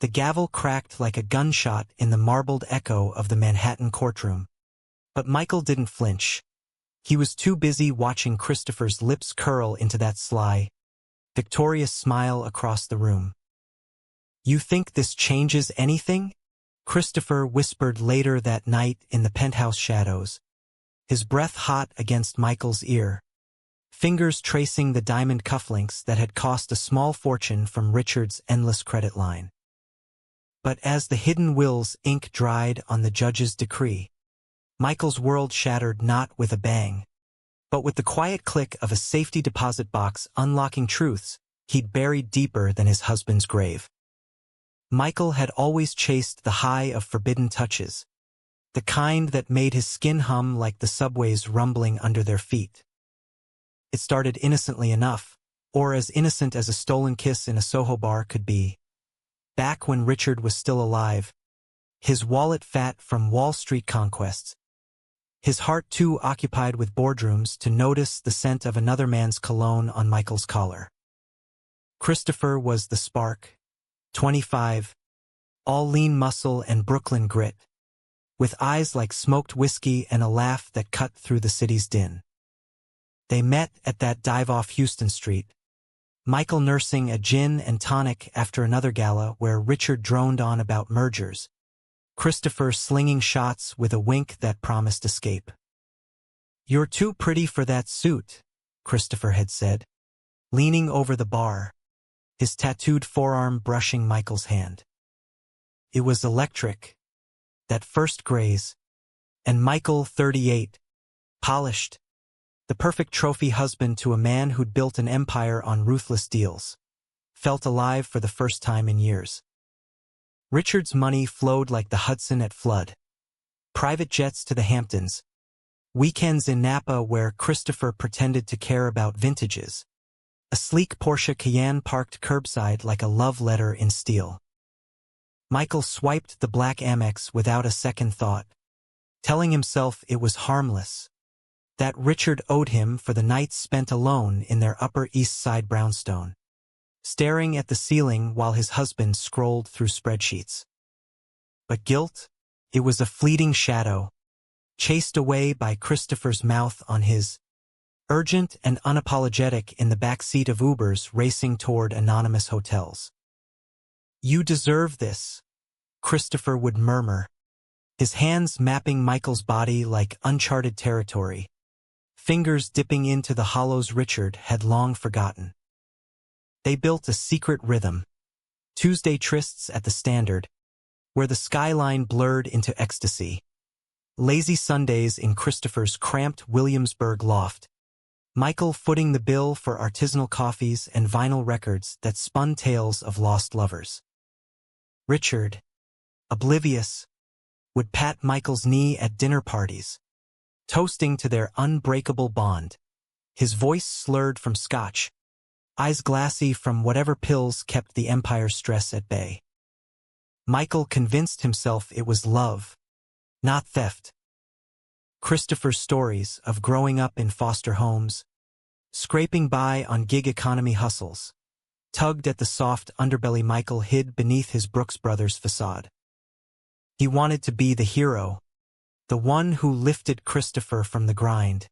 The gavel cracked like a gunshot in the marbled echo of the Manhattan courtroom. But Michael didn't flinch. He was too busy watching Christopher's lips curl into that sly, victorious smile across the room. "You think this changes anything?" Christopher whispered later that night in the penthouse shadows, his breath hot against Michael's ear, fingers tracing the diamond cufflinks that had cost a small fortune from Richard's endless credit line. But as the hidden will's ink dried on the judge's decree, Michael's world shattered not with a bang, but with the quiet click of a safety deposit box unlocking truths he'd buried deeper than his husband's grave. Michael had always chased the high of forbidden touches, the kind that made his skin hum like the subways rumbling under their feet. It started innocently enough, or as innocent as a stolen kiss in a Soho bar could be. Back when Richard was still alive, his wallet fat from Wall Street conquests, his heart too occupied with boardrooms to notice the scent of another man's cologne on Michael's collar. Christopher was the spark, 25, all lean muscle and Brooklyn grit, with eyes like smoked whiskey and a laugh that cut through the city's din. They met at that dive off Houston Street, Michael nursing a gin and tonic after another gala where Richard droned on about mergers, Christopher slinging shots with a wink that promised escape. "You're too pretty for that suit," Christopher had said, leaning over the bar, his tattooed forearm brushing Michael's hand. It was electric, that first graze, and Michael, 38, polished, the perfect trophy husband to a man who'd built an empire on ruthless deals, felt alive for the first time in years. Richard's money flowed like the Hudson at flood. Private jets to the Hamptons, weekends in Napa where Christopher pretended to care about vintages, a sleek Porsche Cayenne parked curbside like a love letter in steel. Michael swiped the black Amex without a second thought, telling himself it was harmless, that Richard owed him for the nights spent alone in their Upper East Side brownstone, staring at the ceiling while his husband scrolled through spreadsheets. But guilt? It was a fleeting shadow, chased away by Christopher's mouth on his, urgent and unapologetic in the back seat of Ubers racing toward anonymous hotels. "You deserve this," Christopher would murmur, his hands mapping Michael's body like uncharted territory, fingers dipping into the hollows Richard had long forgotten. They built a secret rhythm, Tuesday trysts at the Standard, where the skyline blurred into ecstasy, lazy Sundays in Christopher's cramped Williamsburg loft, Michael footing the bill for artisanal coffees and vinyl records that spun tales of lost lovers. Richard, oblivious, would pat Michael's knee at dinner parties, toasting to their unbreakable bond, his voice slurred from scotch, eyes glassy from whatever pills kept the Empire's stress at bay. Michael convinced himself it was love, not theft. Christopher's stories of growing up in foster homes, scraping by on gig economy hustles, tugged at the soft underbelly Michael hid beneath his Brooks Brothers facade. He wanted to be the hero, the one who lifted Christopher from the grind,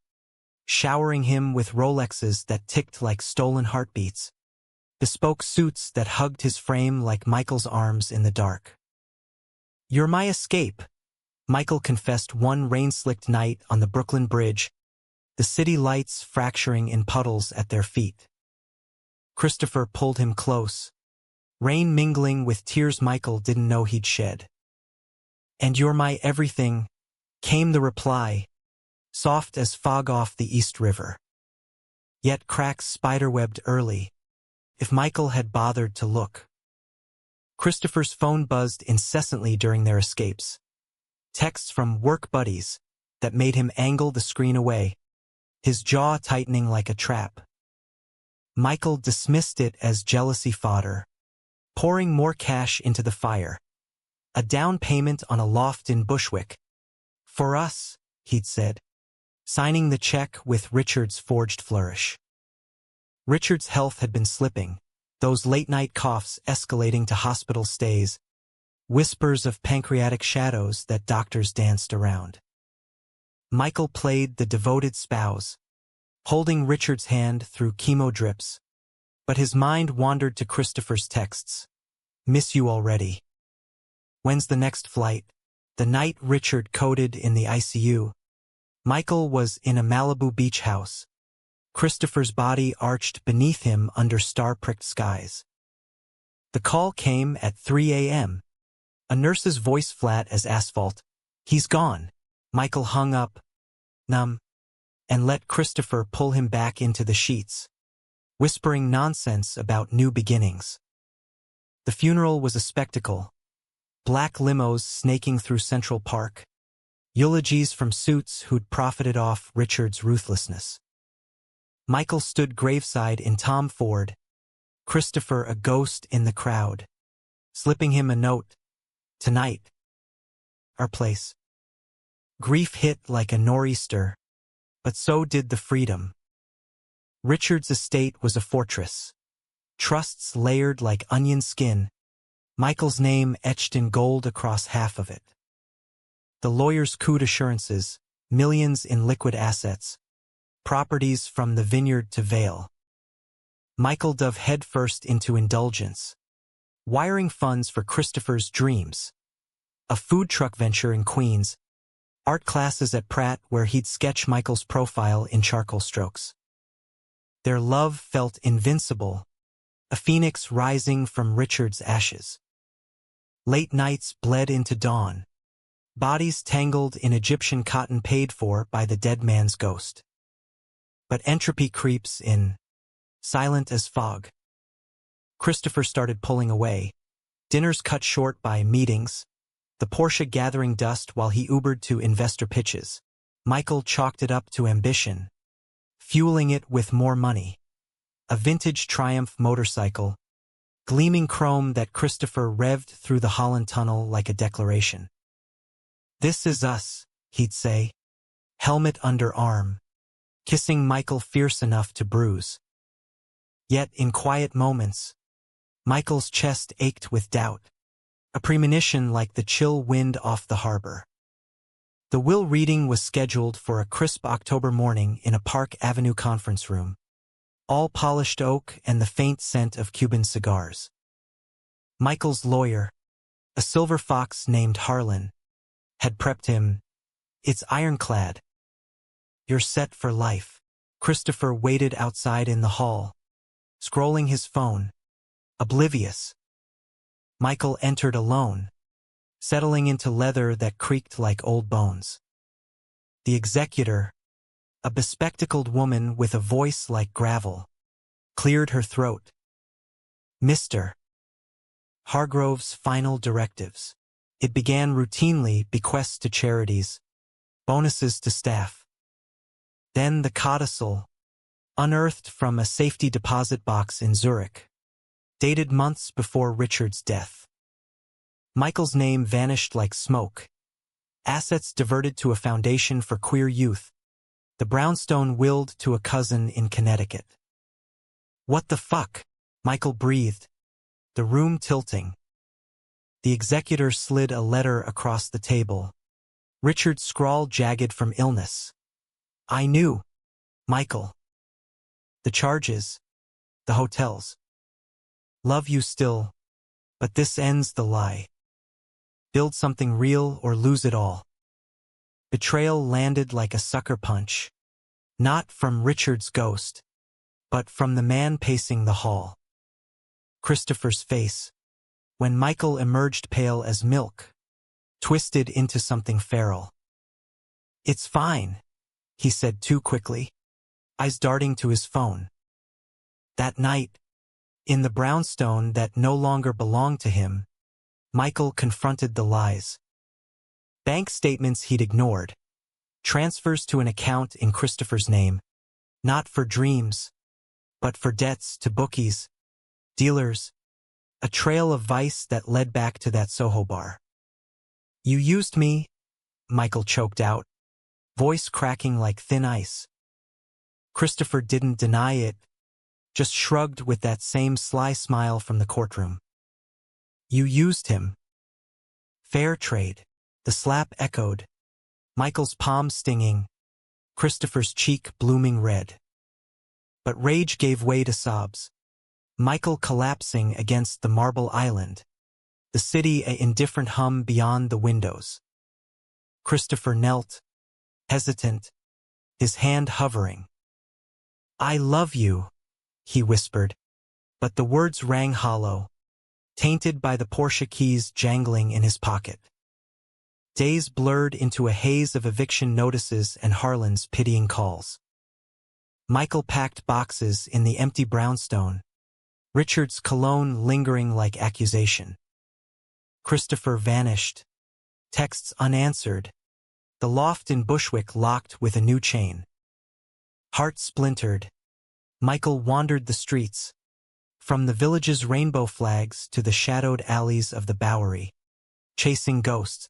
showering him with Rolexes that ticked like stolen heartbeats, bespoke suits that hugged his frame like Michael's arms in the dark. "You're my escape," Michael confessed one rain-slicked night on the Brooklyn Bridge, the city lights fracturing in puddles at their feet. Christopher pulled him close, rain mingling with tears Michael didn't know he'd shed. "And you're my everything," came the reply, soft as fog off the East River. Yet cracks spiderwebbed early, if Michael had bothered to look. Christopher's phone buzzed incessantly during their escapes. Texts from work buddies that made him angle the screen away, his jaw tightening like a trap. Michael dismissed it as jealousy fodder, pouring more cash into the fire. A down payment on a loft in Bushwick. "For us," he'd said, signing the check with Richard's forged flourish. Richard's health had been slipping, Those late-night coughs escalating to hospital stays, whispers of pancreatic shadows that doctors danced around. Michael played the devoted spouse, holding Richard's hand through chemo drips, but his mind wandered to Christopher's texts. Miss you already. When's the next flight? The night Richard coded in the ICU, Michael was in a Malibu beach house. Christopher's body arched beneath him under star-pricked skies. The call came at 3 a.m. A nurse's voice flat as asphalt. He's gone. Michael hung up, numb, and let Christopher pull him back into the sheets, whispering nonsense about new beginnings. The funeral was a spectacle. Black limos snaking through Central Park. Eulogies from suits who'd profited off Richard's ruthlessness. Michael stood graveside in Tom Ford, Christopher a ghost in the crowd, slipping him a note. Tonight. Our place. Grief hit like a nor'easter, but so did the freedom. Richard's estate was a fortress. Trusts layered like onion skin, Michael's name etched in gold across half of it. The lawyer's coup assurances, millions in liquid assets, properties from the vineyard to Vale. Michael dove headfirst into indulgence, wiring funds for Christopher's dreams. A food truck venture in Queens, art classes at Pratt where he'd sketch Michael's profile in charcoal strokes. Their love felt invincible, a phoenix rising from Richard's ashes. Late nights bled into dawn, bodies tangled in Egyptian cotton paid for by the dead man's ghost. But entropy creeps in, silent as fog. Christopher started pulling away, dinners cut short by meetings, the Porsche gathering dust while he Ubered to investor pitches. Michael chalked it up to ambition, fueling it with more money. A vintage Triumph motorcycle, gleaming chrome that Christopher revved through the Holland Tunnel like a declaration. This is us, he'd say, helmet under arm, kissing Michael fierce enough to bruise. Yet in quiet moments, Michael's chest ached with doubt, a premonition like the chill wind off the harbor. The will reading was scheduled for a crisp October morning in a Park Avenue conference room, all polished oak and the faint scent of Cuban cigars. Michael's lawyer, a silver fox named Harlan, had prepped him. It's ironclad. You're set for life. Christopher waited outside in the hall, scrolling his phone, oblivious. Michael entered alone, settling into leather that creaked like old bones. The executor, a bespectacled woman with a voice like gravel, cleared her throat. Mr. Hargrove's final directives. It began routinely: bequests to charities, bonuses to staff. Then the codicil, unearthed from a safety deposit box in Zurich, dated months before Richard's death. Michael's name vanished like smoke. Assets diverted to a foundation for queer youth. The brownstone willed to a cousin in Connecticut. What the fuck? Michael breathed, the room tilting. The executor slid a letter across the table. Richard's scrawl jagged from illness. I knew. Michael. The charges. The hotels. Love you still. But this ends the lie. Build something real or lose it all. Betrayal landed like a sucker punch. Not from Richard's ghost, but from the man pacing the hall. Christopher's face, when Michael emerged pale as milk, twisted into something feral. It's fine, he said too quickly, eyes darting to his phone. That night, in the brownstone that no longer belonged to him, Michael confronted the lies. Bank statements he'd ignored, transfers to an account in Christopher's name, not for dreams, but for debts to bookies, dealers, a trail of vice that led back to that Soho bar. You used me, Michael choked out, voice cracking like thin ice. Christopher didn't deny it, just shrugged with that same sly smile from the courtroom. You used him. Fair trade. The slap echoed, Michael's palm stinging, Christopher's cheek blooming red. But rage gave way to sobs. Michael collapsing against the marble island, the city a indifferent hum beyond the windows. Christopher knelt, hesitant, his hand hovering. I love you, he whispered, but the words rang hollow, tainted by the Porsche keys jangling in his pocket. Days blurred into a haze of eviction notices and Harlan's pitying calls. Michael packed boxes in the empty brownstone, Richard's cologne lingering like accusation. Christopher vanished, texts unanswered, the loft in Bushwick locked with a new chain. Heart splintered, Michael wandered the streets, from the village's rainbow flags to the shadowed alleys of the Bowery, chasing ghosts.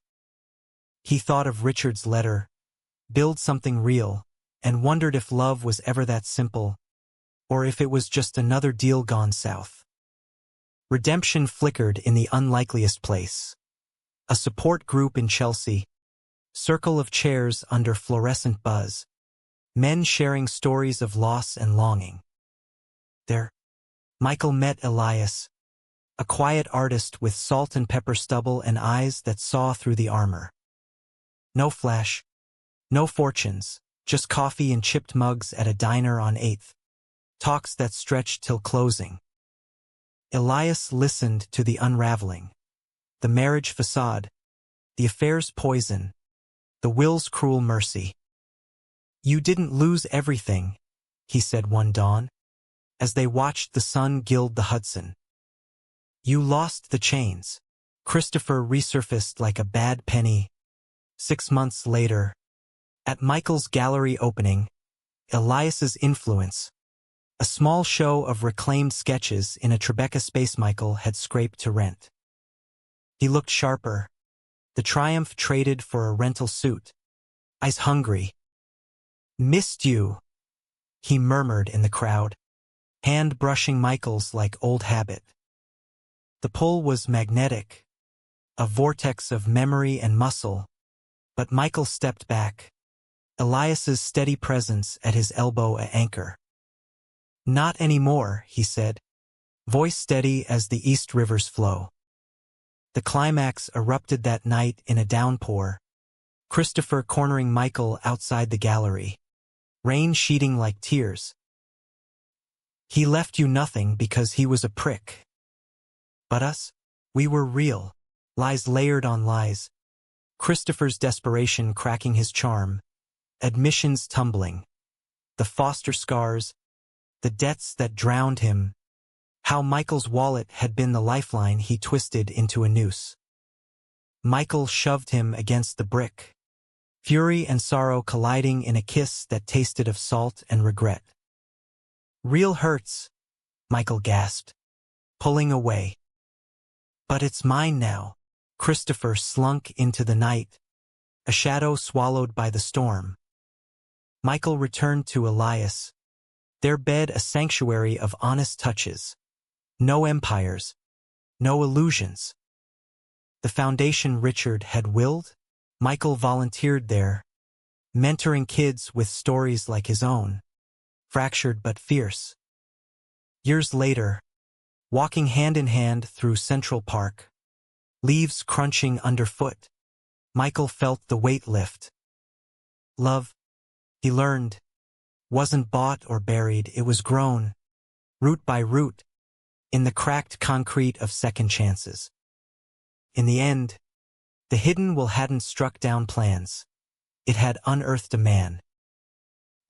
He thought of Richard's letter, build something real, and wondered if love was ever that simple, or if it was just another deal gone south. Redemption flickered in the unlikeliest place. A support group in Chelsea, circle of chairs under fluorescent buzz, men sharing stories of loss and longing. There, Michael met Elias, a quiet artist with salt and pepper stubble and eyes that saw through the armor. No flash, no fortunes, just coffee in chipped mugs at a diner on 8th. Talks that stretched till closing. Elias listened to the unraveling. The marriage facade, the affair's poison, the will's cruel mercy. You didn't lose everything, he said one dawn, as they watched the sun gild the Hudson. You lost the chains. Christopher resurfaced like a bad penny. 6 months later, at Michael's gallery opening, Elias's influence, a small show of reclaimed sketches in a Tribeca space Michael had scraped to rent. He looked sharper, the Triumph traded for a rental suit. Eyes hungry. Missed you, he murmured in the crowd, hand brushing Michael's like old habit. The pull was magnetic, a vortex of memory and muscle, but Michael stepped back, Elias's steady presence at his elbow an anchor. Not anymore, he said, voice steady as the East River's flow. The climax erupted that night in a downpour, Christopher cornering Michael outside the gallery, rain sheeting like tears. He left you nothing because he was a prick. But us? We were real, lies layered on lies, Christopher's desperation cracking his charm, admissions tumbling, the foster scars, the debts that drowned him, how Michael's wallet had been the lifeline he twisted into a noose. Michael shoved him against the brick, fury and sorrow colliding in a kiss that tasted of salt and regret. Real hurts, Michael gasped, pulling away. But it's mine now. Christopher slunk into the night, a shadow swallowed by the storm. Michael returned to Elias, their bed a sanctuary of honest touches. No empires, no illusions. The foundation Richard had willed, Michael volunteered there, mentoring kids with stories like his own, fractured but fierce. Years later, walking hand in hand through Central Park, leaves crunching underfoot, Michael felt the weight lift. Love, he learned, wasn't bought or buried, it was grown, root by root, in the cracked concrete of second chances. In the end, the hidden will hadn't struck down plans. It had unearthed a man.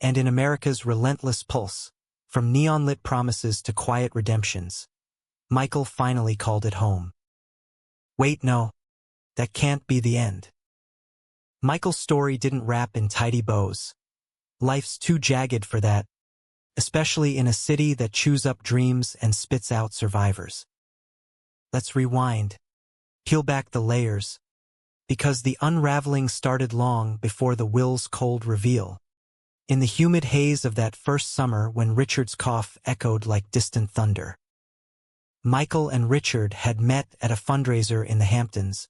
And in America's relentless pulse, from neon-lit promises to quiet redemptions, Michael finally called it home. Wait, no, that can't be the end. Michael's story didn't wrap in tidy bows. Life's too jagged for that, especially in a city that chews up dreams and spits out survivors. Let's rewind, peel back the layers, because the unraveling started long before the will's cold reveal. in the humid haze of that first summer when Richard's cough echoed like distant thunder. Michael and Richard had met at a fundraiser in the Hamptons,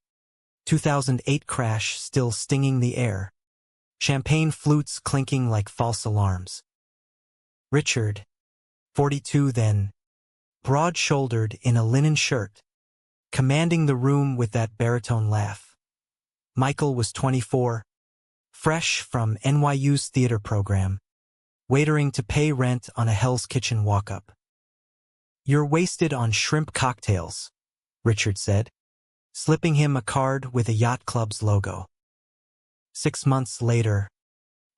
2008 crash still stinging the air, champagne flutes clinking like false alarms. Richard, 42 then, broad-shouldered in a linen shirt, commanding the room with that baritone laugh. Michael was 24, fresh from NYU's theater program, waitering to pay rent on a Hell's Kitchen walk-up. "You're wasted on shrimp cocktails," Richard said, slipping him a card with a yacht club's logo. 6 months later,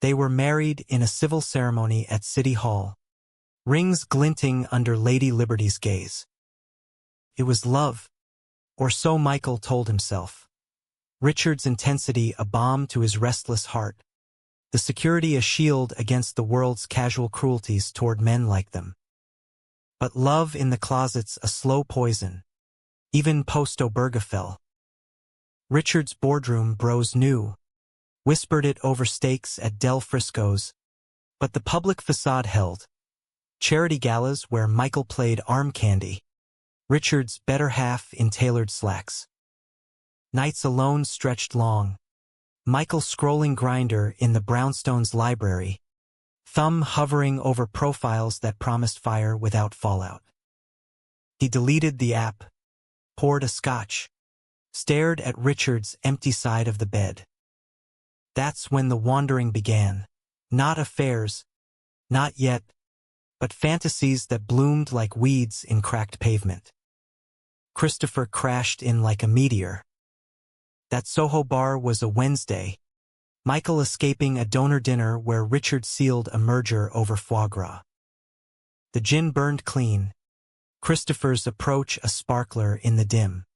they were married in a civil ceremony at City Hall, rings glinting under Lady Liberty's gaze. It was love, or so Michael told himself. Richard's intensity a balm to his restless heart, the security a shield against the world's casual cruelties toward men like them. But love in the closet's a slow poison, even post-Obergefell. Richard's boardroom bros knew, whispered it over steaks at Del Frisco's, but the public facade held. Charity galas where Michael played arm candy, Richard's better half in tailored slacks. Nights alone stretched long, Michael scrolling Grindr in the Brownstones' library, thumb hovering over profiles that promised fire without fallout. He deleted the app, poured a scotch, stared at Richard's empty side of the bed. That's when the wandering began. Not affairs, not yet, but fantasies that bloomed like weeds in cracked pavement. Christopher crashed in like a meteor. That Soho bar was a Wednesday, Michael escaping a donor dinner where Richard sealed a merger over foie gras. The gin burned clean, Christopher's approach a sparkler in the dim.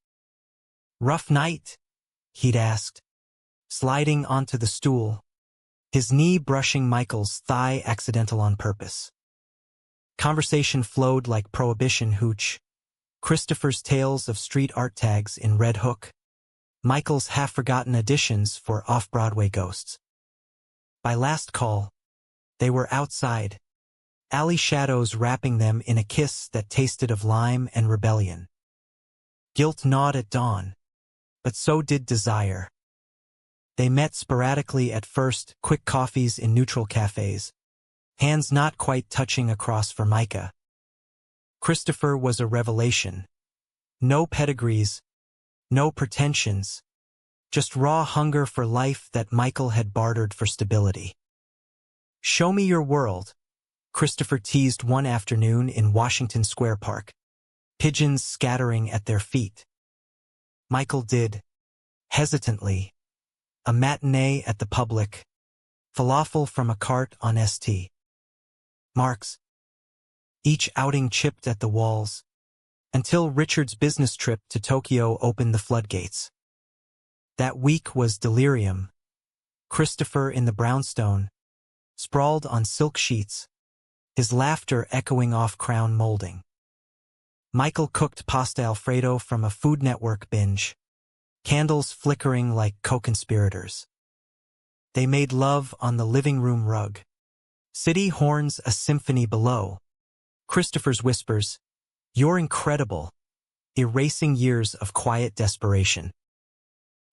"Rough night?" he'd asked, sliding onto the stool, his knee brushing Michael's thigh accidental on purpose. Conversation flowed like prohibition hooch, Christopher's tales of street art tags in Red Hook, Michael's half-forgotten additions for off-Broadway ghosts. By last call, they were outside, alley shadows wrapping them in a kiss that tasted of lime and rebellion. Guilt gnawed at dawn, but so did desire. They met sporadically at first, quick coffees in neutral cafes, hands not quite touching across Formica. Christopher was a revelation. No pedigrees, no pretensions, just raw hunger for life that Michael had bartered for stability. "Show me your world," Christopher teased one afternoon in Washington Square Park, pigeons scattering at their feet. Michael did, hesitantly, a matinee at the Public, falafel from a cart on St. Mark's. Each outing chipped at the walls, until Richard's business trip to Tokyo opened the floodgates. That week was delirium. Christopher in the brownstone, sprawled on silk sheets, his laughter echoing off crown molding. Michael cooked pasta Alfredo from a Food Network binge, candles flickering like co-conspirators. They made love on the living room rug. City horns a symphony below. Christopher's whispers, "You're incredible," erasing years of quiet desperation.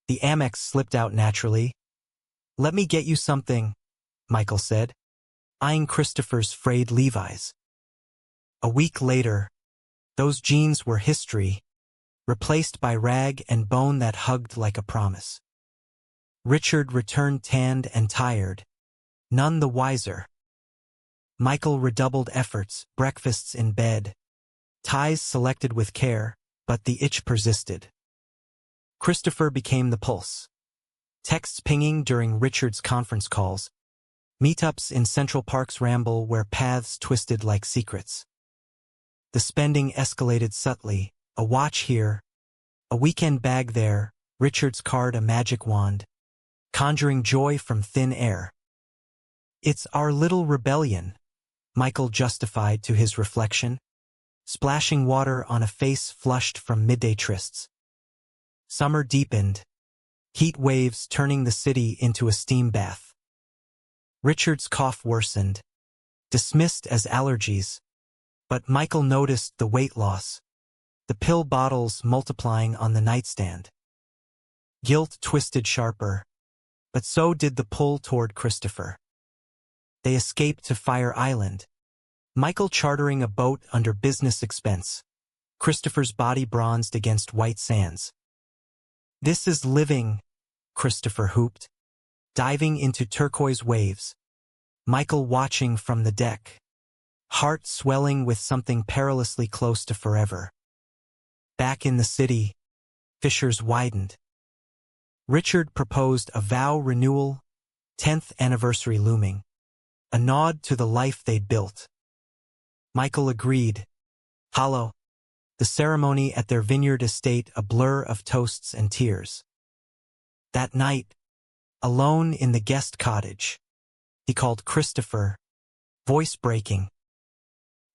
The Amex slipped out naturally. "Let me get you something," Michael said, eyeing Christopher's frayed Levi's. A week later, those jeans were history, replaced by rag and bone that hugged like a promise. Richard returned tanned and tired, none the wiser. Michael redoubled efforts, breakfasts in bed, ties selected with care, but the itch persisted. Christopher became the pulse. Texts pinging during Richard's conference calls, meetups in Central Park's ramble where paths twisted like secrets. The spending escalated subtly, a watch here, a weekend bag there, Richard's card a magic wand, conjuring joy from thin air. "It's our little rebellion," Michael justified to his reflection, splashing water on a face flushed from midday trysts. Summer deepened, heat waves turning the city into a steam bath. Richard's cough worsened, dismissed as allergies, but Michael noticed the weight loss, the pill bottles multiplying on the nightstand. Guilt twisted sharper, but so did the pull toward Christopher. They escaped to Fire Island, Michael chartering a boat under business expense, Christopher's body bronzed against white sands. "This is living," Christopher whooped, diving into turquoise waves, Michael watching from the deck, heart swelling with something perilously close to forever. Back in the city, fissures widened. Richard proposed a vow renewal, 10th anniversary looming, a nod to the life they'd built. Michael agreed, hollow, the ceremony at their vineyard estate a blur of toasts and tears. That night, alone in the guest cottage, he called Christopher, voice breaking.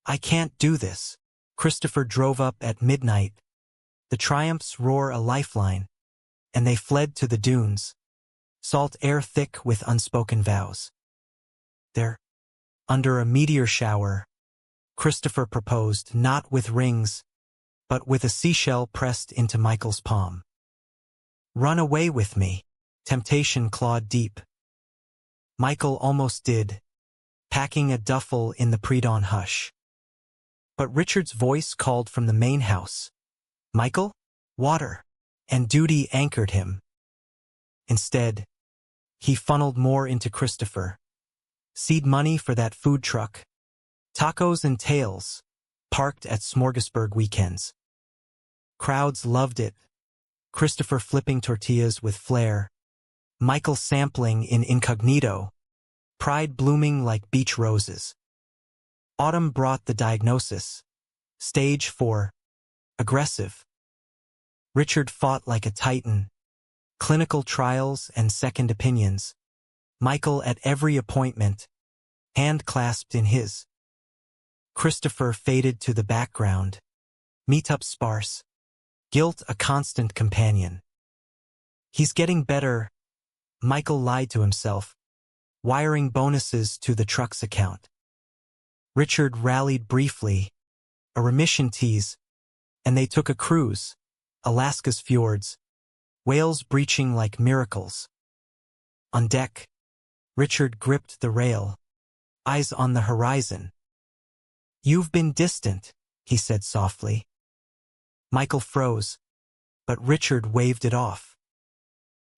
"I can't do this." Christopher drove up at midnight, the Triumph's roar a lifeline, and they fled to the dunes, salt air thick with unspoken vows. There, under a meteor shower, Christopher proposed not with rings, but with a seashell pressed into Michael's palm. "Run away with me." Temptation clawed deep. Michael almost did, packing a duffel in the pre-dawn hush. But Richard's voice called from the main house. "Michael? Water." And duty anchored him. Instead, he funneled more into Christopher. Seed money for that food truck. Tacos and tails, parked at Smorgasburg weekends. Crowds loved it. Christopher flipping tortillas with flair. Michael sampling in incognito. Pride blooming like beach roses. Autumn brought the diagnosis. Stage 4. Aggressive. Richard fought like a titan. Clinical trials and second opinions. Michael at every appointment, hand clasped in his. Christopher faded to the background. Meetup sparse. Guilt a constant companion. "He's getting better," Michael lied to himself, wiring bonuses to the truck's account. Richard rallied briefly, a remission tease, and they took a cruise, Alaska's fjords, whales breaching like miracles. On deck, Richard gripped the rail, eyes on the horizon. "You've been distant," he said softly. Michael froze, but Richard waved it off.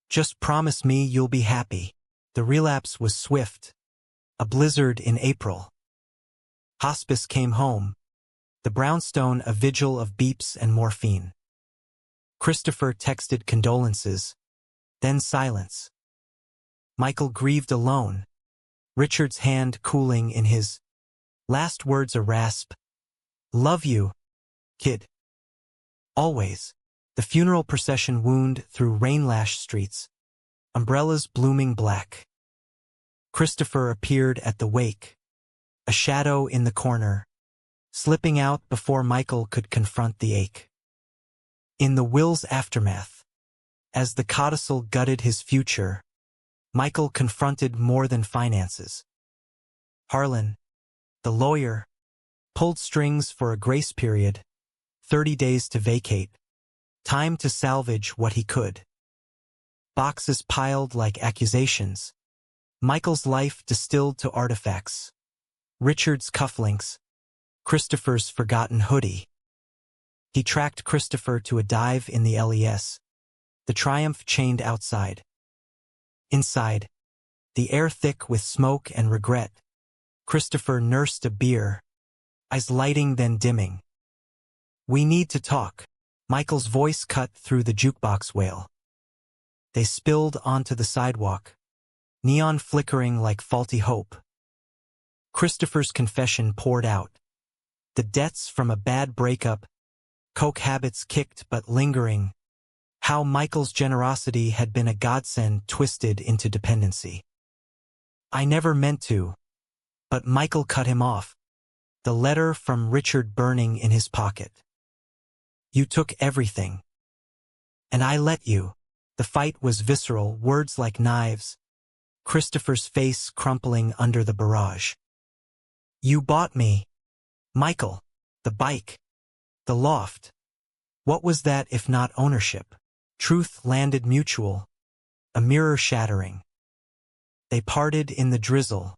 "Just promise me you'll be happy." The relapse was swift, a blizzard in April. Hospice came home, the brownstone a vigil of beeps and morphine. Christopher texted condolences, then silence. Michael grieved alone, Richard's hand cooling in his. Last words a rasp. "Love you, kid. Always." The funeral procession wound through rain-lashed streets, umbrellas blooming black. Christopher appeared at the wake, a shadow in the corner, slipping out before Michael could confront the ache. In the will's aftermath, as the codicil gutted his future, Michael confronted more than finances. Harlan, the lawyer, pulled strings for a grace period, 30 days to vacate, time to salvage what he could. Boxes piled like accusations, Michael's life distilled to artifacts, Richard's cufflinks, Christopher's forgotten hoodie. He tracked Christopher to a dive in the LES, the Triumph chained outside. Inside, the air thick with smoke and regret, Christopher nursed a beer, eyes lighting then dimming. "We need to talk." Michael's voice cut through the jukebox wail. They spilled onto the sidewalk, neon flickering like faulty hope. Christopher's confession poured out. The debts from a bad breakup, coke habits kicked but lingering, how Michael's generosity had been a godsend twisted into dependency. "I never meant to." But Michael cut him off, the letter from Richard burning in his pocket. "You took everything. And I let you." The fight was visceral, words like knives. Christopher's face crumpling under the barrage. You bought me. Michael. The bike. The loft. What was that if not ownership? Truth landed mutual. A mirror shattering. They parted in the drizzle.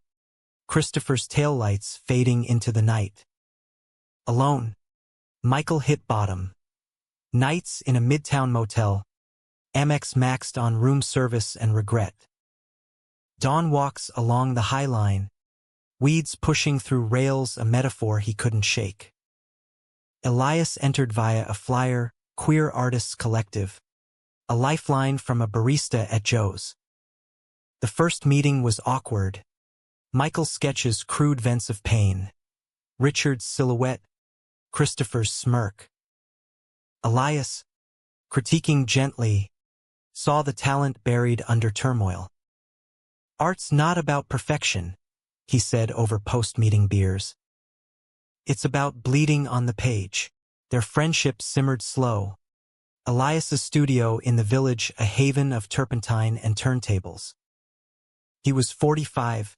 Christopher's taillights fading into the night. Alone. Michael hit bottom. Nights in a midtown motel. Amex maxed on room service and regret. Dawn walks along the High Line. Weeds pushing through rails, a metaphor he couldn't shake. Elias entered via a flyer, Queer Artists Collective. A lifeline from a barista at Joe's. The first meeting was awkward. Michael sketches crude vents of pain. Richard's silhouette. Christopher's smirk. Elias, critiquing gently, saw the talent buried under turmoil. Art's not about perfection, he said over post-meeting beers. It's about bleeding on the page. Their friendship simmered slow. Elias's studio in the village, a haven of turpentine and turntables. He was 45,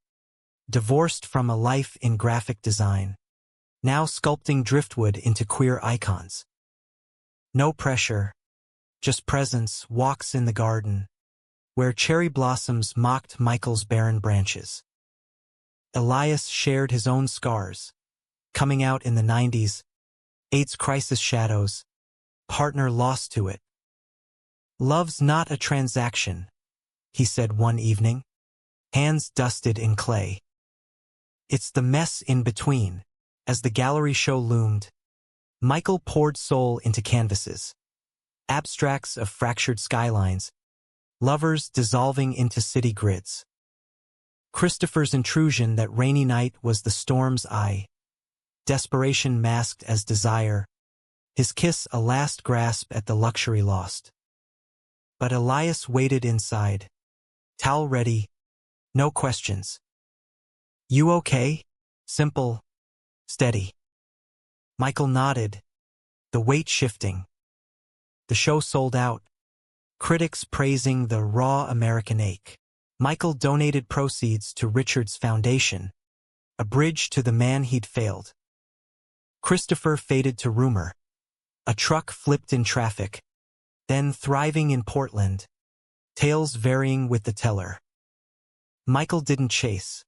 divorced from a life in graphic design, now sculpting driftwood into queer icons. No pressure, just presence, walks in the garden, where cherry blossoms mocked Michael's barren branches. Elias shared his own scars, coming out in the 90s, AIDS crisis shadows, partner lost to it. Love's not a transaction, he said one evening, hands dusted in clay. It's the mess in between. As the gallery show loomed, Michael poured soul into canvases. Abstracts of fractured skylines, lovers dissolving into city grids. Christopher's intrusion that rainy night was the storm's eye. Desperation masked as desire. His kiss a last grasp at the luxury lost. But Elias waited inside. Towel ready. No questions. You okay? Simple. Steady. Michael nodded. The weight shifting. The show sold out. Critics praising the raw American ache. Michael donated proceeds to Richard's foundation, a bridge to the man he'd failed. Christopher faded to rumor. A truck flipped in traffic, then thriving in Portland, tales varying with the teller. Michael didn't chase.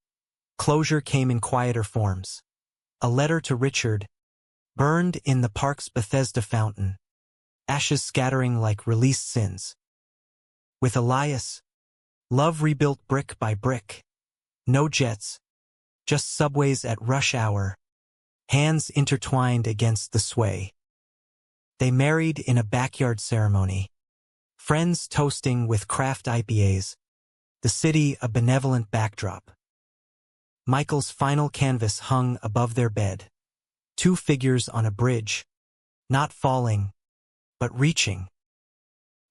Closure came in quieter forms. A letter to Richard, burned in the park's Bethesda fountain, ashes scattering like released sins. With Elias, love rebuilt brick by brick. No jets, just subways at rush hour, hands intertwined against the sway. They married in a backyard ceremony, friends toasting with craft IPAs, the city a benevolent backdrop. Michael's final canvas hung above their bed, two figures on a bridge, not falling, but reaching.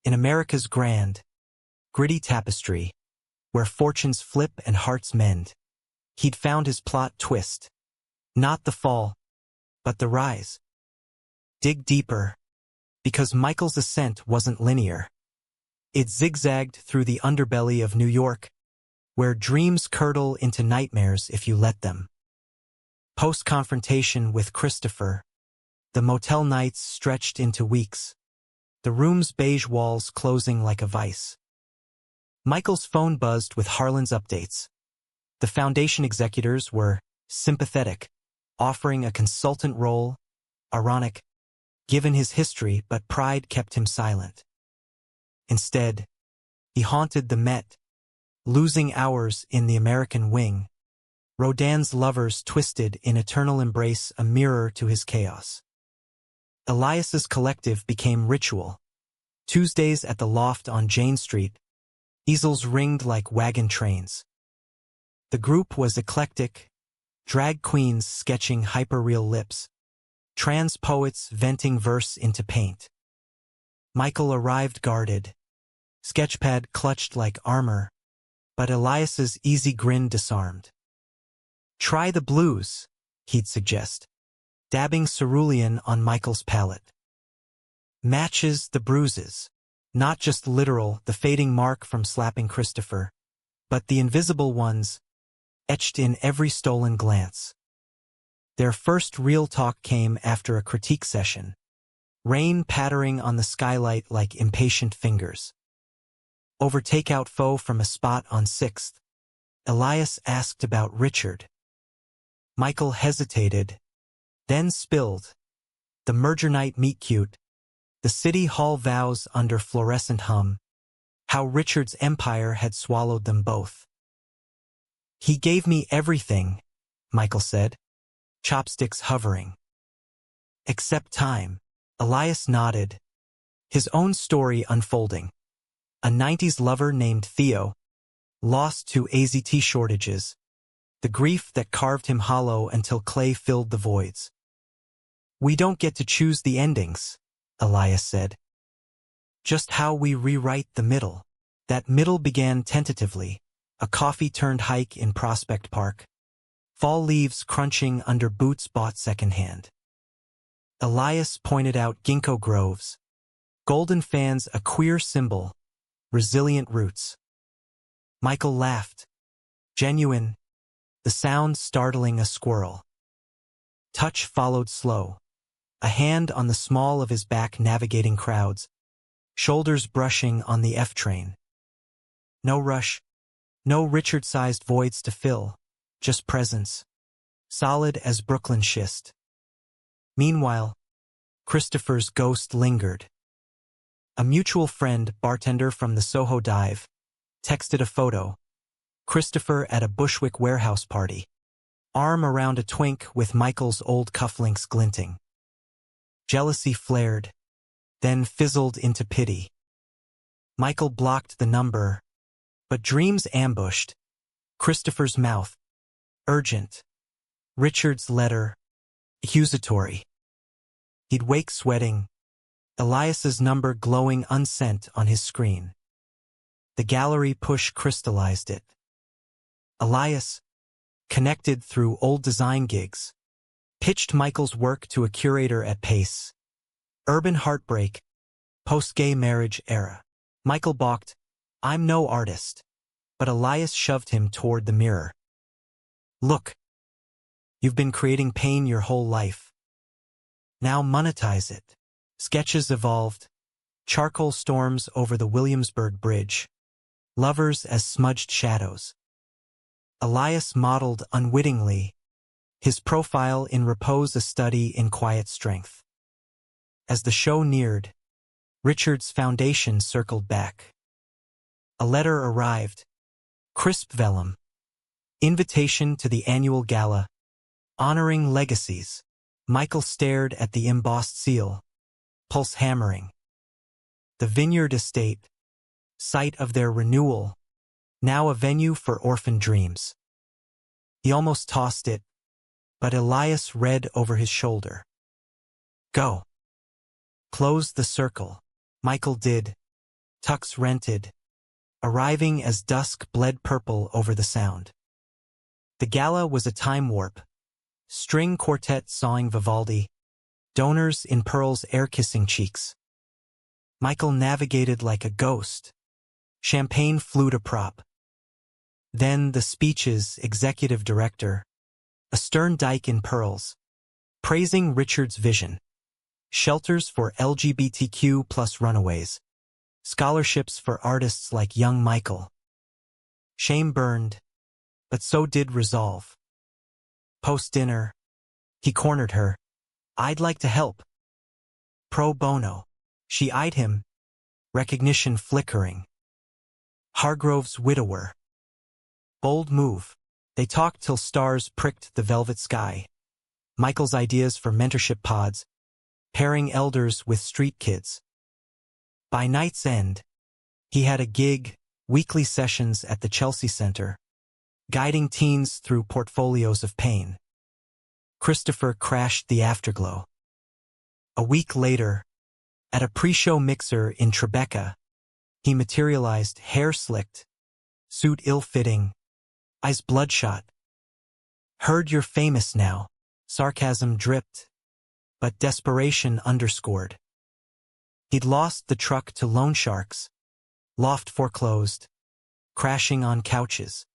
In America's grand, gritty tapestry, where fortunes flip and hearts mend, he'd found his plot twist. Not the fall, but the rise. Dig deeper, because Michael's ascent wasn't linear. It zigzagged through the underbelly of New York, where dreams curdle into nightmares if you let them. Post-confrontation with Christopher, the motel nights stretched into weeks, the room's beige walls closing like a vice. Michael's phone buzzed with Harlan's updates. The foundation executors were sympathetic, offering a consultant role, ironic, given his history, but pride kept him silent. Instead, he haunted the Met, losing hours in the American wing. Rodin's lovers twisted in eternal embrace, a mirror to his chaos. Elias's collective became ritual. Tuesdays at the loft on Jane Street, easels ringed like wagon trains. The group was eclectic, drag queens sketching hyperreal lips, trans poets venting verse into paint. Michael arrived guarded, sketchpad clutched like armor, but Elias's easy grin disarmed. Try the blues, he'd suggest, dabbing cerulean on Michael's palette. Matches the bruises, not just literal, the fading mark from slapping Christopher, but the invisible ones, etched in every stolen glance. Their first real talk came after a critique session, rain pattering on the skylight like impatient fingers. Over takeout pho from a spot on 6th, Elias asked about Richard. Michael hesitated, then spilled. The merger night meet-cute, the city hall vows under fluorescent hum, how Richard's empire had swallowed them both. He gave me everything, Michael said, chopsticks hovering. Except time. Elias nodded, his own story unfolding. A 90s lover named Theo, lost to AZT shortages, the grief that carved him hollow until clay filled the voids. We don't get to choose the endings, Elias said. Just how we rewrite the middle. That middle began tentatively, a coffee-turned hike in Prospect Park, fall leaves crunching under boots bought secondhand. Elias pointed out ginkgo groves, golden fans a queer symbol, resilient roots. Michael laughed. Genuine, the sound startling a squirrel. Touch followed slow, a hand on the small of his back navigating crowds, shoulders brushing on the F-train. No rush, no Richard-sized voids to fill, just presence, solid as Brooklyn schist. Meanwhile, Christopher's ghost lingered. A mutual friend, bartender from the Soho Dive, texted a photo. Christopher at a Bushwick warehouse party, arm around a twink with Michael's old cufflinks glinting. Jealousy flared, then fizzled into pity. Michael blocked the number, but dreams ambushed. Christopher's mouth, urgent. Richard's letter, accusatory. He'd wake sweating, Elias's number glowing unsent on his screen. The gallery push crystallized it. Elias, connected through old design gigs, pitched Michael's work to a curator at Pace. Urban heartbreak, post-gay marriage era. Michael balked, I'm no artist. But Elias shoved him toward the mirror. Look, you've been creating pain your whole life. Now monetize it. Sketches evolved, charcoal storms over the Williamsburg Bridge, lovers as smudged shadows. Elias modeled unwittingly, his profile in repose a study in quiet strength. As the show neared, Richard's foundation circled back. A letter arrived, crisp vellum, invitation to the annual gala, honoring legacies. Michael stared at the embossed seal, pulse hammering. The Vineyard Estate, site of their renewal, now a venue for orphan dreams. He almost tossed it, but Elias read over his shoulder. Go. Close the circle. Michael did. Tux rented, arriving as dusk bled purple over the sound. The gala was a time warp. String quartet sawing Vivaldi, donors in Pearl's air-kissing cheeks. Michael navigated like a ghost. Champagne flute a prop. Then the speeches, executive director, a stern dyke in Pearls, praising Richard's vision. Shelters for LGBTQ plus runaways. Scholarships for artists like young Michael. Shame burned, but so did resolve. Post-dinner, he cornered her. I'd like to help. Pro bono. She eyed him, recognition flickering. Hargrove's widower. Bold move. They talked till stars pricked the velvet sky. Michael's ideas for mentorship pods, pairing elders with street kids. By night's end, he had a gig, weekly sessions at the Chelsea Center, guiding teens through portfolios of pain. Christopher crashed the afterglow. A week later, at a pre-show mixer in Tribeca, he materialized hair slicked, suit ill-fitting, eyes bloodshot. Heard you're famous now, sarcasm dripped, but desperation underscored. He'd lost the truck to loan sharks, loft foreclosed, crashing on couches.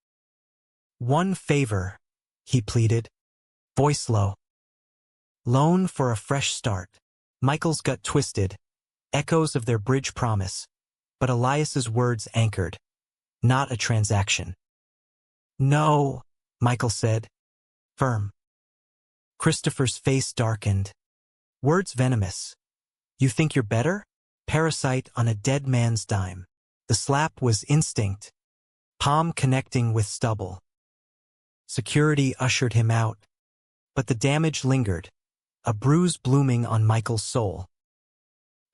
"One favor," he pleaded, voice low. "Loan for a fresh start." Michael's gut twisted, echoes of their bridge promise, but Elias's words anchored, not a transaction. "No," Michael said, firm. Christopher's face darkened. Words venomous. "You think you're better?" Parasite on a dead man's dime. The slap was instinct, palm connecting with stubble. Security ushered him out, but the damage lingered, a bruise blooming on Michael's soul.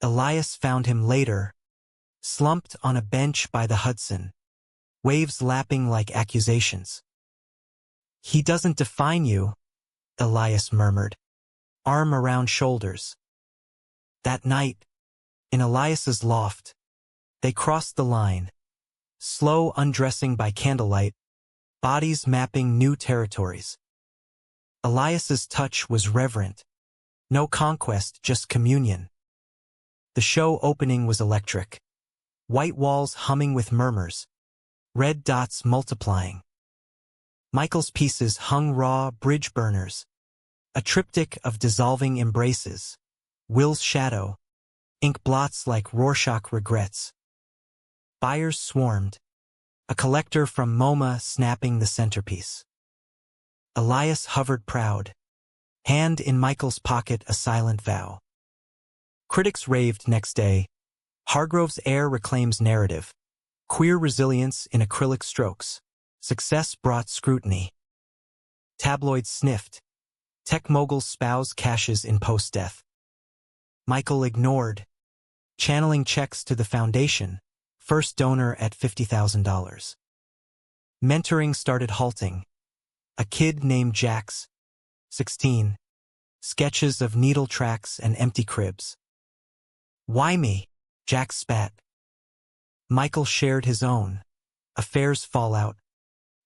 Elias found him later, slumped on a bench by the Hudson, waves lapping like accusations. "He doesn't define you," Elias murmured, arm around shoulders. That night, in Elias's loft, they crossed the line, slow undressing by candlelight, bodies mapping new territories. Elias's touch was reverent. No conquest, just communion. The show opening was electric. White walls humming with murmurs, red dots multiplying. Michael's pieces hung raw bridge burners, a triptych of dissolving embraces, Will's shadow, ink blots like Rorschach regrets. Buyers swarmed, a collector from MoMA snapping the centerpiece. Elias hovered proud, hand in Michael's pocket, a silent vow. Critics raved next day. Hargrove's heir reclaims narrative. Queer resilience in acrylic strokes. Success brought scrutiny. Tabloids sniffed. Tech mogul's spouse cashes in post-death. Michael ignored, channeling checks to the foundation, first donor at $50,000. Mentoring started halting. A kid named Jax, 16, sketches of needle tracks and empty cribs. "Why me?" Jax spat. Michael shared his own. Affairs fallout.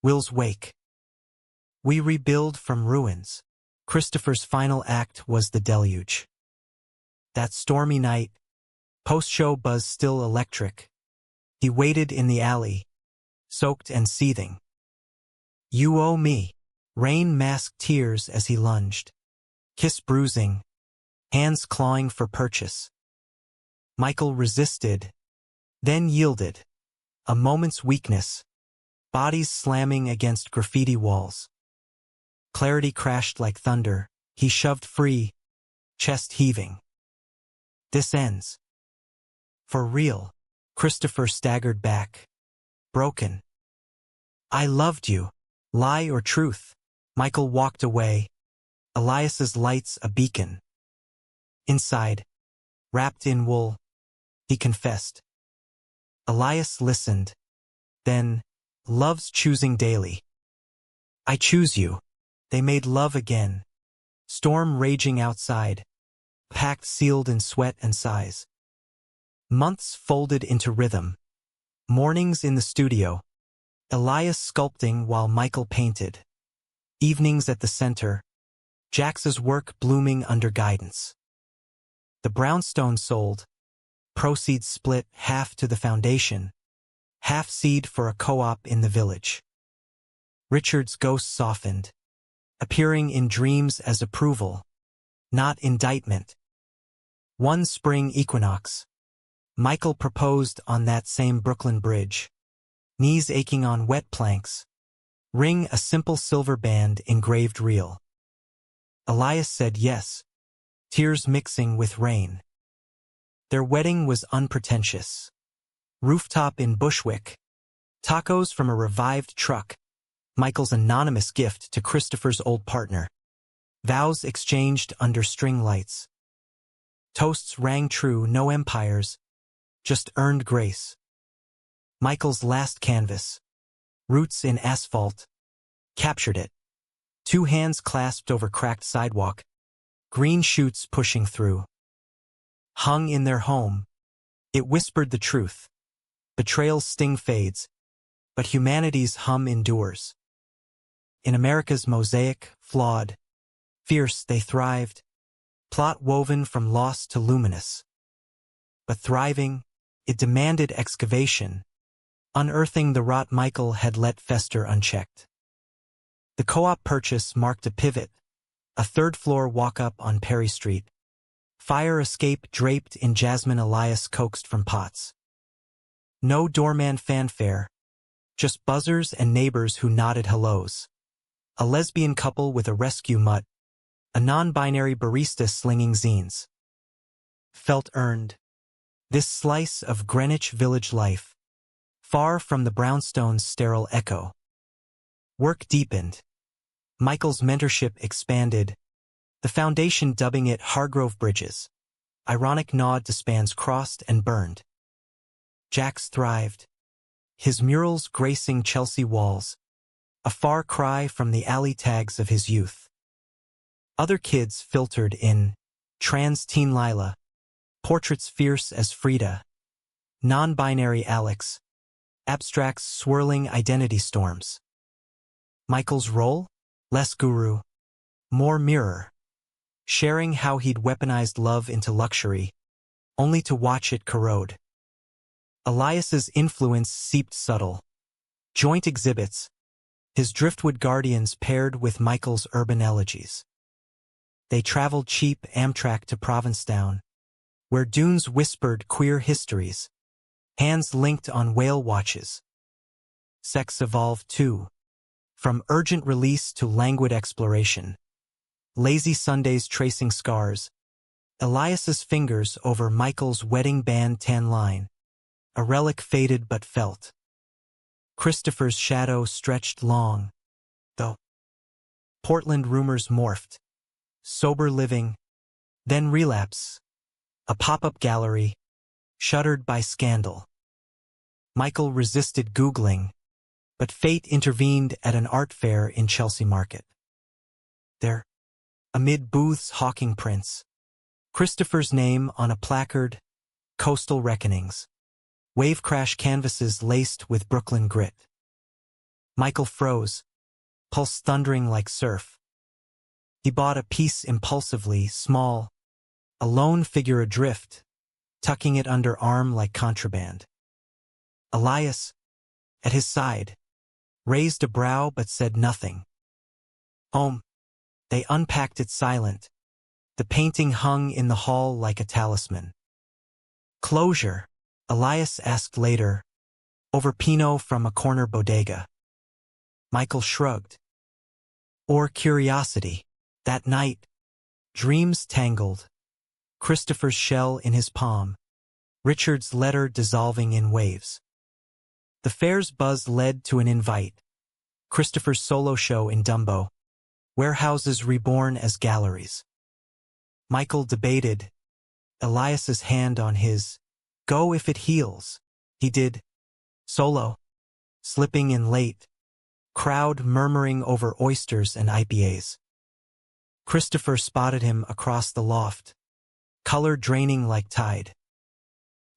Will's wake. "We rebuild from ruins." Christopher's final act was the deluge. That stormy night, post-show buzz still electric. He waited in the alley, soaked and seething. "You owe me." Rain masked tears as he lunged. Kiss bruising, hands clawing for purchase. Michael resisted, then yielded. A moment's weakness, bodies slamming against graffiti walls. Clarity crashed like thunder. He shoved free, chest heaving. "This ends." "For real." Christopher staggered back, broken. "I loved you." Lie or truth? Michael walked away, Elias's lights a beacon. Inside, wrapped in wool, he confessed. Elias listened. Then, "Love's choosing daily." "I choose you." They made love again. Storm raging outside, pact sealed in sweat and sighs. Months folded into rhythm. Mornings in the studio, Elias sculpting while Michael painted. Evenings at the center, Jax's work blooming under guidance. The brownstone sold, proceeds split half to the foundation, half seed for a co-op in the village. Richard's ghost softened, appearing in dreams as approval, not indictment. One spring equinox, Michael proposed on that same Brooklyn bridge, knees aching on wet planks, ring a simple silver band engraved real. Elias said yes, tears mixing with rain. Their wedding was unpretentious. Rooftop in Bushwick, tacos from a revived truck, Michael's anonymous gift to Christopher's old partner. Vows exchanged under string lights. Toasts rang true, no empires, just earned grace. Michael's last canvas, roots in asphalt, captured it. Two hands clasped over cracked sidewalk, green shoots pushing through. Hung in their home, it whispered the truth. Betrayal's sting fades, but humanity's hum endures. In America's mosaic, flawed, fierce they thrived, plot woven from lost to luminous. But thriving, it demanded excavation, unearthing the rot Michael had let fester unchecked. The co-op purchase marked a pivot, a third-floor walk-up on Perry Street. Fire escape draped in jasmine Elias coaxed from pots. No doorman fanfare, just buzzers and neighbors who nodded hellos. A lesbian couple with a rescue mutt, a non-binary barista slinging zines. Felt earned. This slice of Greenwich Village life, far from the brownstone's sterile echo. Work deepened. Michael's mentorship expanded, the foundation dubbing it Hargrove Bridges. Ironic nod to spans crossed and burned. Jax thrived. His murals gracing Chelsea walls, a far cry from the alley tags of his youth. Other kids filtered in, trans teen Lila, portraits fierce as Frida, non-binary Alex, abstracts swirling identity storms. Michael's role? Less guru, more mirror, sharing how he'd weaponized love into luxury, only to watch it corrode. Elias's influence seeped subtle. Joint exhibits, his driftwood guardians paired with Michael's urban elegies. They traveled cheap Amtrak to Provincetown, where dunes whispered queer histories, hands linked on whale watches. Sex evolved too. From urgent release to languid exploration. Lazy Sundays tracing scars. Elias's fingers over Michael's wedding band tan line. A relic faded but felt. Christopher's shadow stretched long, though. Portland rumors morphed. Sober living, then relapse. A pop-up gallery, shuttered by scandal. Michael resisted Googling, but fate intervened at an art fair in Chelsea Market. There, amid booths hawking prints, Christopher's name on a placard, coastal reckonings, wave crash canvases laced with Brooklyn grit. Michael froze, pulse thundering like surf. He bought a piece impulsively, small, a lone figure adrift, tucking it under arm like contraband. Elias, at his side, raised a brow but said nothing. Home. They unpacked it silent. The painting hung in the hall like a talisman. Closure, Elias asked later, over Pinot from a corner bodega. Michael shrugged. Or curiosity. That night, dreams tangled. Christopher's shell in his palm. Richard's letter dissolving in waves. The fair's buzz led to an invite. Christopher's solo show in Dumbo. Warehouses reborn as galleries. Michael debated. Elias's hand on his. Go if it heals. He did. Solo. Slipping in late. Crowd murmuring over oysters and IPAs. Christopher spotted him across the loft. Color draining like tide.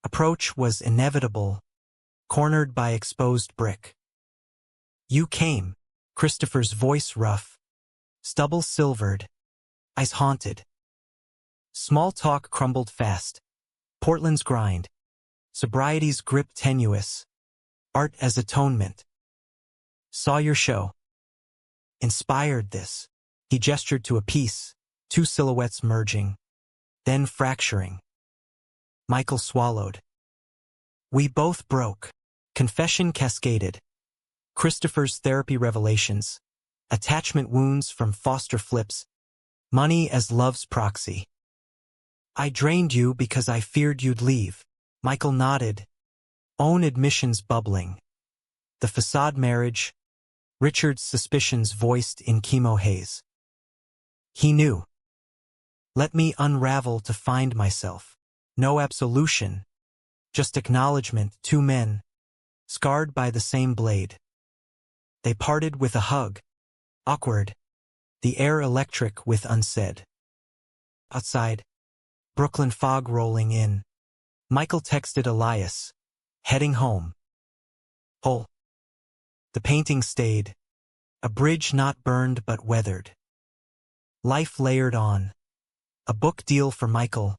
Approach was inevitable. Cornered by exposed brick. You came, Christopher's voice rough. Stubble silvered. Eyes haunted. Small talk crumbled fast. Portland's grind. Sobriety's grip tenuous. Art as atonement. Saw your show. Inspired this. He gestured to a piece, two silhouettes merging, then fracturing. Michael swallowed. We both broke. Confession cascaded. Christopher's therapy revelations. Attachment wounds from foster flips. Money as love's proxy. I drained you because I feared you'd leave. Michael nodded. Own admissions bubbling. The facade marriage. Richard's suspicions voiced in chemo haze. He knew. Let me unravel to find myself. No absolution. Just acknowledgement, two men, scarred by the same blade. They parted with a hug. Awkward. The air electric with unsaid. Outside. Brooklyn fog rolling in. Michael texted Elias. Heading home. Whole. The painting stayed. A bridge not burned but weathered. Life layered on. A book deal for Michael.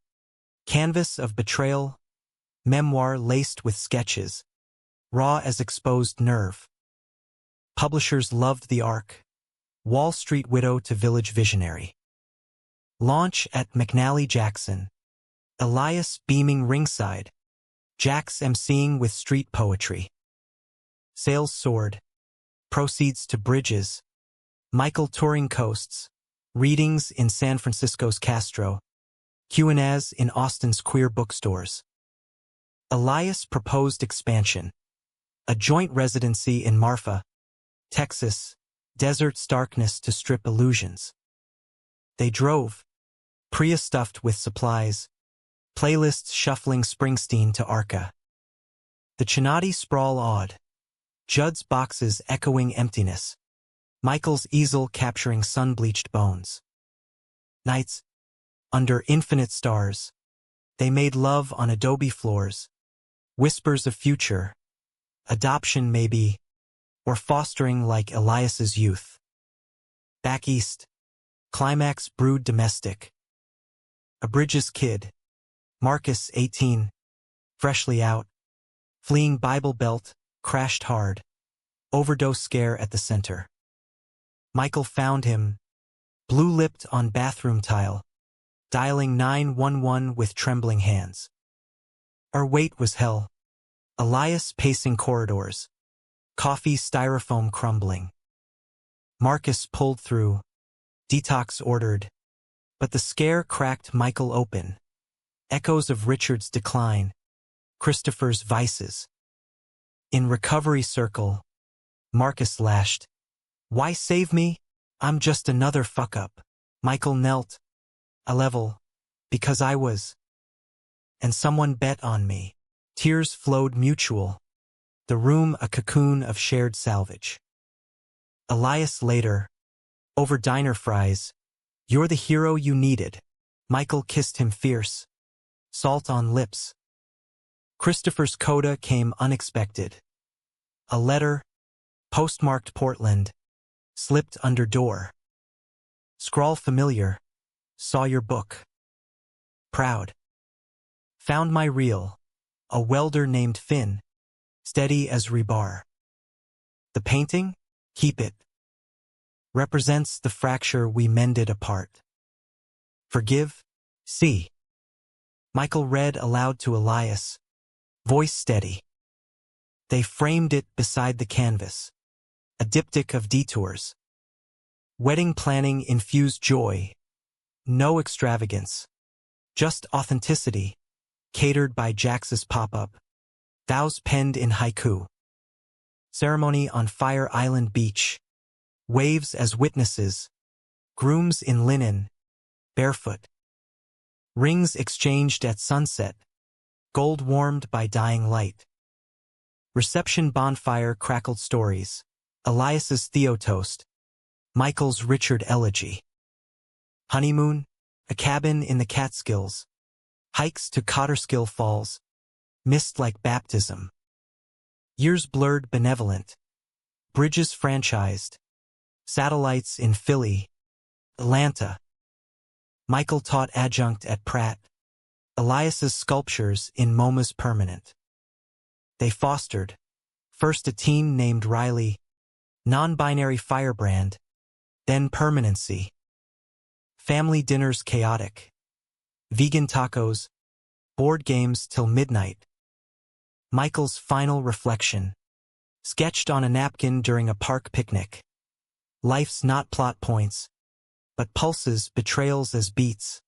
Canvas of betrayal. Memoir laced with sketches. raw as exposed nerve. Publishers loved the arc. Wall Street widow to village visionary. Launch at McNally Jackson. Elias beaming ringside. Jax emceeing with street poetry. Sales soared. Proceeds to Bridges. Michael touring coasts. Readings in San Francisco's Castro. Q&As in Austin's queer bookstores. Elias proposed expansion. A joint residency in Marfa, Texas. Desert's darkness to strip illusions. They drove. Priya stuffed with supplies. Playlists shuffling Springsteen to Arca. The Chinati sprawl awed. Judd's boxes echoing emptiness. Michael's easel capturing sun-bleached bones. Nights, under infinite stars, they made love on adobe floors. Whispers of future, adoption maybe, or fostering like Elias's youth. Back east, climax brewed domestic. A Bridges kid, Marcus 18, freshly out, fleeing Bible Belt, crashed hard, overdose scare at the center. Michael found him, blue-lipped on bathroom tile, dialing 911 with trembling hands. Our wait was hell. Elias pacing corridors, coffee styrofoam crumbling. Marcus pulled through, detox ordered, but the scare cracked Michael open. Echoes of Richard's decline, Christopher's vices. In recovery circle, Marcus lashed. Why save me? I'm just another fuck-up. Michael knelt. A level. Because I was. And someone bet on me. Tears flowed mutual. The room a cocoon of shared salvage. Elias later. Over diner fries. You're the hero you needed. Michael kissed him fierce. Salt on lips. Christopher's coda came unexpected. A letter, postmarked Portland, slipped under door. Scrawl familiar. Saw your book. Proud. Found my reel. A welder named Finn. Steady as rebar. The painting? Keep it. Represents the fracture we mended apart. Forgive? See. Michael read aloud to Elias. Voice steady. They framed it beside the canvas. A diptych of detours. Wedding planning infused joy. No extravagance. Just authenticity. Catered by Jax's pop-up. Vows penned in haiku. Ceremony on Fire Island Beach. Waves as witnesses. Grooms in linen. Barefoot. Rings exchanged at sunset. Gold warmed by dying light. Reception bonfire crackled stories. Elias's Theo toast. Michael's Richard elegy. Honeymoon. A cabin in the Catskills. Hikes to Cotterskill Falls. Mist like baptism. Years blurred benevolent. Bridges franchised. Satellites in Philly. Atlanta. Michael taught adjunct at Pratt. Elias's sculptures in MoMA's permanent. They fostered. First a teen named Riley. Non-binary firebrand. Then permanency. Family dinners chaotic. Vegan tacos. Board games till midnight. Michael's final reflection. Sketched on a napkin during a park picnic. Life's not plot points, but pulses, betrayals as beats,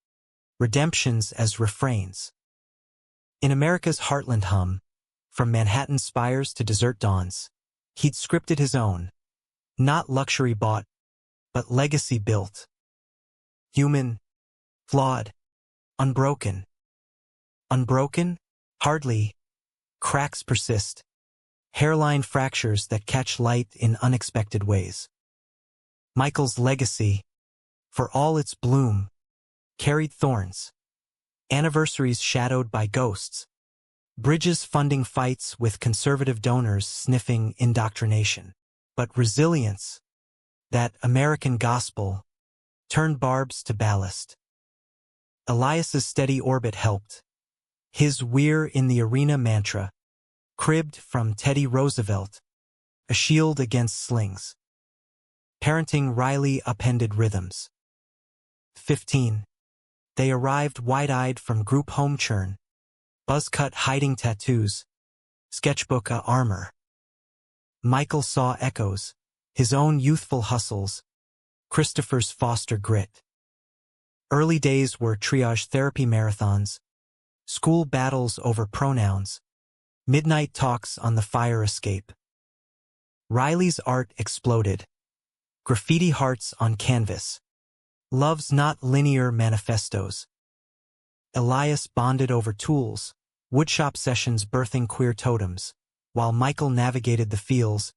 redemptions as refrains. In America's heartland hum, from Manhattan spires to desert dawns, he'd scripted his own. Not luxury bought, but legacy built. Human, flawed, unbroken. Unbroken? Hardly. Cracks persist. Hairline fractures that catch light in unexpected ways. Michael's legacy, for all its bloom, carried thorns. Anniversaries shadowed by ghosts. Bridges funding fights with conservative donors sniffing indoctrination. But resilience, that American gospel, turned barbs to ballast. Elias's steady orbit helped. His "We're in the arena" mantra, Cribbed from Teddy Roosevelt, A Shield Against Slings. Parenting Riley Upended Rhythms. 15. They arrived wide-eyed from group home churn. Buzzcut hiding tattoos. Sketchbook a armor. Michael saw echoes, his own youthful hustles, Christopher's foster grit. Early days were triage therapy marathons, school battles over pronouns, midnight talks on the fire escape. Riley's art exploded. Graffiti hearts on canvas. Love's not linear manifestos. Elias bonded over tools, woodshop sessions birthing queer totems, while Michael navigated the fields,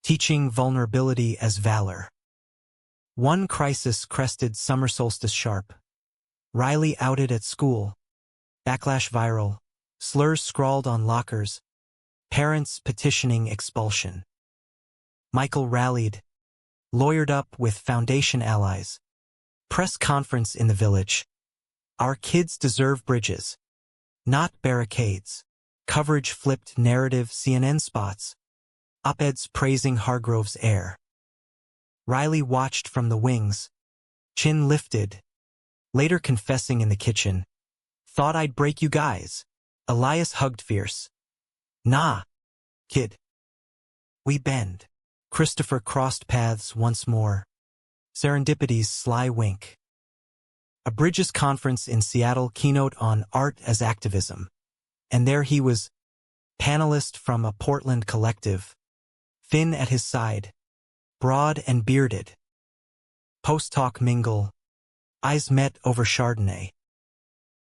teaching vulnerability as valor. One crisis crested summer solstice sharp. Riley outed at school. Backlash viral. Slurs scrawled on lockers. Parents petitioning expulsion. Michael rallied. Lawyered up with foundation allies. Press conference in the village. Our kids deserve bridges, not barricades. Coverage flipped narrative CNN spots. Op-eds praising Hargrove's heir. Riley watched from the wings. Chin lifted. Later confessing in the kitchen. Thought I'd break you guys. Elias hugged fierce. Nah, kid. We bend. Christopher crossed paths once more. Serendipity's sly wink. A Bridges conference in Seattle keynote on art as activism. And there he was, panelist from a Portland collective. Finn at his side. Broad and bearded. Post-talk mingle. Eyes met over Chardonnay.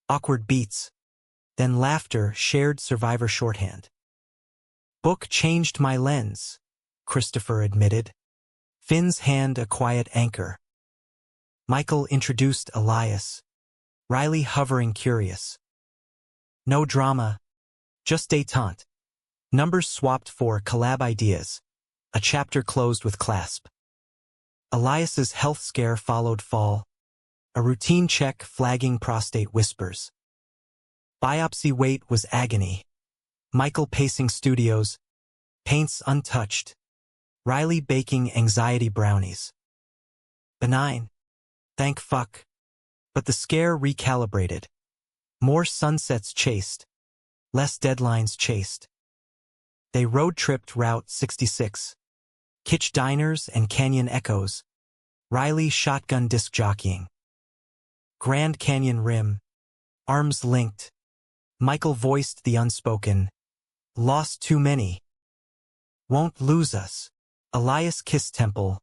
Awkward beats. Then laughter shared survivor shorthand. Book changed my lens, Christopher admitted. Finn's hand a quiet anchor. Michael introduced Elias. Riley hovering curious. No drama, just détente. Numbers swapped for collab ideas. A chapter closed with clasp. Elias's health scare followed fall. A routine check flagging prostate whispers. Biopsy wait was agony. Michael pacing studios. Paints untouched. Riley baking anxiety brownies. Benign. Thank fuck. But the scare recalibrated. More sunsets chased. Less deadlines chased. They road-tripped Route 66. Kitsch diners and canyon echoes. Riley shotgun disc jockeying. Grand Canyon rim. Arms linked. Michael voiced the unspoken. Lost too many. Won't lose us. Elias kissed temple.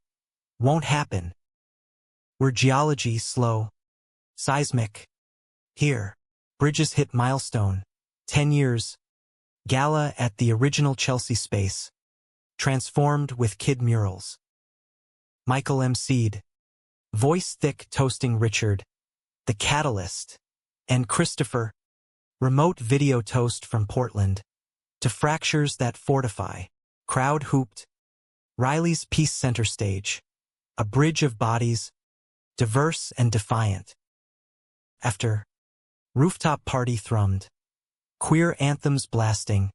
Won't happen. We're geology slow. Seismic. Here. Bridges hit milestone. 10 years. Gala at the original Chelsea space. Transformed with kid murals. Michael emceed. Voice thick toasting Richard. The Catalyst. And Christopher. Remote video toast from Portland. To fractures that fortify. Crowd hooped. Riley's piece center stage. A bridge of bodies. Diverse and defiant. After. Rooftop party thrummed. Queer anthems blasting.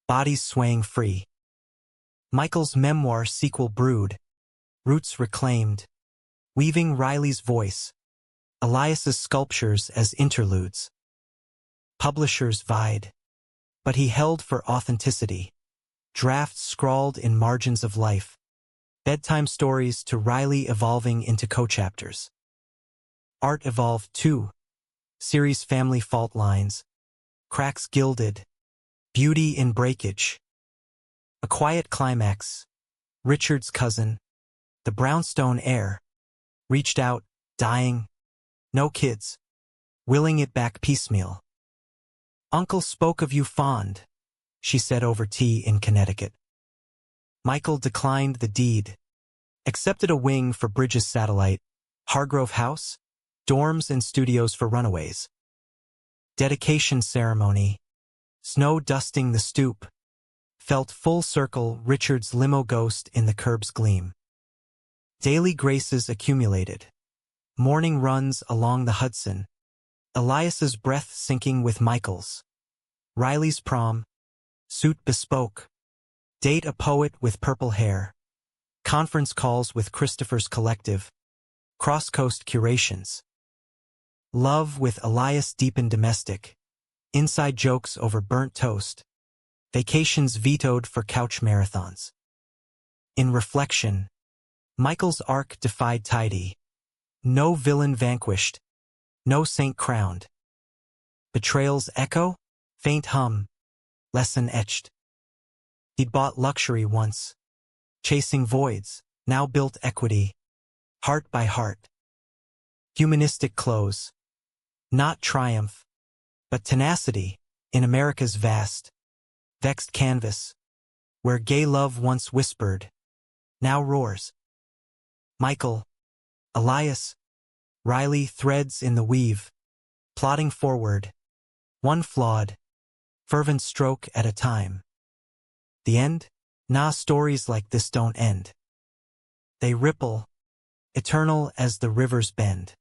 Bodies swaying free. Michael's memoir sequel brewed. Roots reclaimed. Weaving Riley's voice. Elias's sculptures as interludes. Publishers vied. But he held for authenticity. Drafts scrawled in margins of life. Bedtime stories to Riley evolving into co-chapters. Art evolved too. Series family fault lines. Cracks gilded. Beauty in breakage. A quiet climax. Richard's cousin. The brownstone heir. Reached out, dying. No kids. Willing it back piecemeal. Uncle spoke of you fond, she said over tea in Connecticut. Michael declined the deed. Accepted a wing for Bridges Satellite. Hargrove House. Dorms and studios for runaways. Dedication ceremony. Snow dusting the stoop. Felt full circle Richard's limo ghost in the curb's gleam. Daily graces accumulated. Morning runs along the Hudson. Elias's breath syncing with Michael's. Riley's prom. Suit bespoke. Date a poet with purple hair. Conference calls with Christopher's collective. Cross-coast curations. Love with Elias deepened domestic. Inside jokes over burnt toast. Vacations vetoed for couch marathons. In reflection, Michael's arc defied tidy. No villain vanquished. No saint crowned. Betrayal's echo? Faint hum. Lesson etched. He'd bought luxury once. Chasing voids, now built equity. Heart by heart. Humanistic close. Not triumph, but tenacity in America's vast, vexed canvas, where gay love once whispered, now roars. Michael, Elias, Riley threads in the weave, plodding forward, one flawed, fervent stroke at a time. The end? Nah, stories like this don't end. They ripple, eternal as the rivers bend.